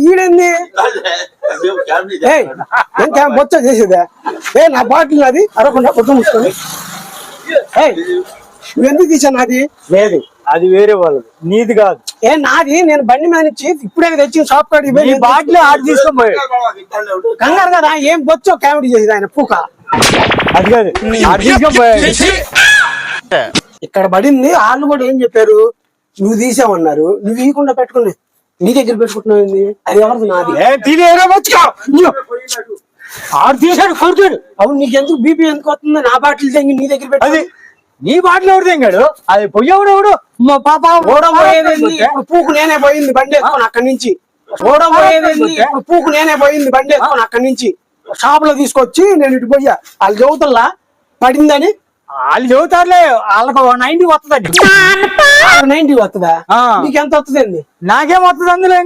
ఈడేంది బొచ్చ చేసేదా నా బాటిల్ అది అరకుండా పొద్దు మూసుకొని నువ్వు ఎందుకు తీసా నాది లేదు అది వేరే వాళ్ళు నీది కాదు నాది నేను బండి మీద నుంచి ఇప్పుడే తెచ్చి షాప్ కాడికి బాటిల్ ఆడి తీసుకొని కంగారు కదా ఏం బొచ్చో కామెడీ చేసేది ఆయన పూక అది కాదు తీసుకొని ఇక్కడ పడింది వాళ్ళు కూడా ఏం చెప్పారు నువ్వు తీసావన్నారు నువ్వు ఇవ్వకుండా పెట్టుకుని నీ దగ్గర పెట్టుకుంటున్నావు అది ఎవరిది నాది ఆడు తీసాడు కొడుతాడు అవును నీకెందుకు బీపీ ఎందుకు వస్తుంది నా బాటిల్ తెంగి నీ దగ్గర పెట్టి నీ బాటిల్ ఎవరు తెంగాడు అది పొయ్యవుడు మా పాప ఓడబోయేది ఇప్పుడు పూకు నేనే పోయింది బండి వేసుకొని అక్కడి నుంచి ఓడబోయేది ఇప్పుడు పూకు నేనే పోయింది బండి వేసుకొని అక్కడి నుంచి షాప్ లో తీసుకొచ్చి నేను ఇటు పోయా వాళ్ళు చెబుతల్లా పడిందని వాళ్ళు చెబుతారులే వాళ్ళకు 90 వస్తుందండి 90 వస్తుందా నీకెంత వస్తుంది నాకేం వస్తుంది అందులో